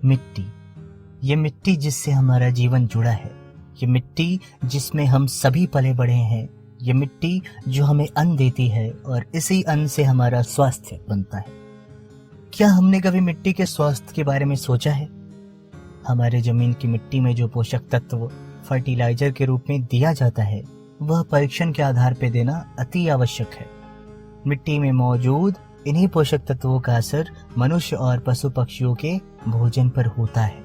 मिट्टी, ये मिट्टी जिससे हमारा जीवन जुड़ा है, ये मिट्टी जिसमें हम सभी पले बढ़े हैं, ये मिट्टी जो हमें अन्न देती है और इसी अन्न से हमारा स्वास्थ्य बनता है। क्या हमने कभी मिट्टी के स्वास्थ्य के बारे में सोचा है? हमारे जमीन की मिट्टी में जो पोषक तत्व फर्टिलाइजर के रूप में दिया जाता है, वह परीक्षण के आधार पर देना अति आवश्यक है। मिट्टी में मौजूद इन्हीं पोषक तत्वों का असर मनुष्य और पशु पक्षियों के भोजन पर होता है।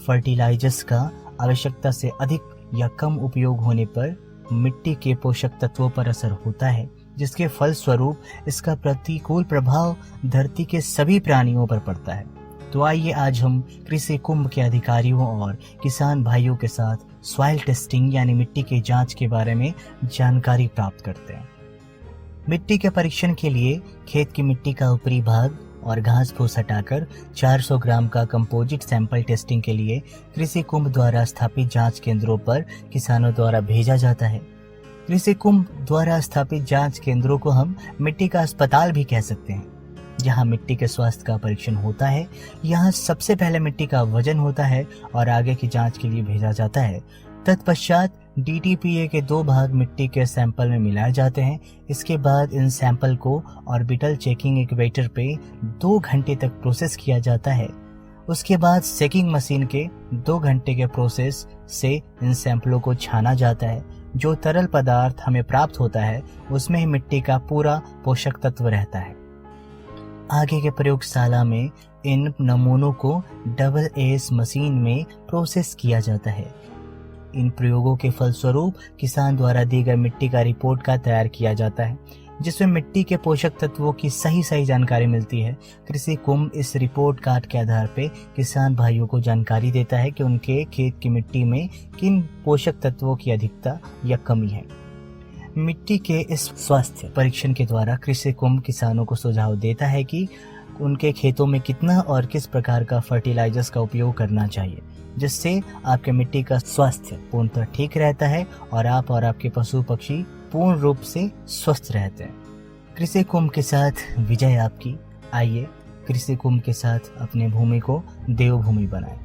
फर्टिलाइजर्स का आवश्यकता से अधिक या कम उपयोग होने पर मिट्टी के पोषक तत्वों पर असर होता है, जिसके फलस्वरूप इसका प्रतिकूल प्रभाव धरती के सभी प्राणियों पर पड़ता है। तो आइए आज हम कृषि कुंभ के अधिकारियों और किसान भाइयों के साथ सॉइल टेस्टिंग यानी मिट्टी के जांच के बारे में जानकारी प्राप्त करते हैं। मिट्टी के परीक्षण के लिए खेत की मिट्टी का ऊपरी भाग और घास फूस हटाकर 400 ग्राम का कंपोजिट सैंपल टेस्टिंग के लिए कृषि कुंभ द्वारा स्थापित जांच केंद्रों पर किसानों द्वारा भेजा जाता है। कृषि कुंभ द्वारा स्थापित जांच केंद्रों को हम मिट्टी का अस्पताल भी कह सकते हैं। जहां मिट्टी के स्वास्थ्य का परीक्षण होता है, यहाँ सबसे पहले मिट्टी का वजन होता है और आगे की जांच के लिए भेजा जाता है। तत्पश्चात DTPA के 2 भाग मिट्टी के सैंपल में मिलाए जाते हैं। इसके बाद इन सैंपल को ऑर्बिटल चेकिंग इक्वेटर पे 2 घंटे तक प्रोसेस किया जाता है। उसके बाद सेकिंग मशीन के 2 घंटे के प्रोसेस से इन सैंपलों को छाना जाता है। जो तरल पदार्थ हमें प्राप्त होता है, उसमें ही मिट्टी का पूरा पोषक तत्व रहता है। आगे के प्रयोगशाला में इन नमूनों को डबल एस मशीन में प्रोसेस किया जाता है। इन प्रयोगों के फलस्वरूप किसान द्वारा दी गई मिट्टी का रिपोर्ट का तैयार किया जाता है, जिसमें मिट्टी के पोषक तत्वों की सही जानकारी मिलती है। कृषि कुंभ इस रिपोर्ट कार्ड के आधार पर किसान भाइयों को जानकारी देता है कि उनके खेत की मिट्टी में किन पोषक तत्वों की अधिकता या कमी है। मिट्टी के इस स्वास्थ्य परीक्षण के द्वारा कृषि कुंभ किसानों को सुझाव देता है कि उनके खेतों में कितना और किस प्रकार का फर्टिलाइजर्स का उपयोग करना चाहिए, जिससे आपके मिट्टी का स्वास्थ्य पूर्णतः ठीक रहता है और आप और आपके पशु पक्षी पूर्ण रूप से स्वस्थ रहते हैं। कृषि कुंभ के साथ विजय आपकी। आइए कृषि कुंभ के साथ अपने भूमि को देवभूमि बनाएं।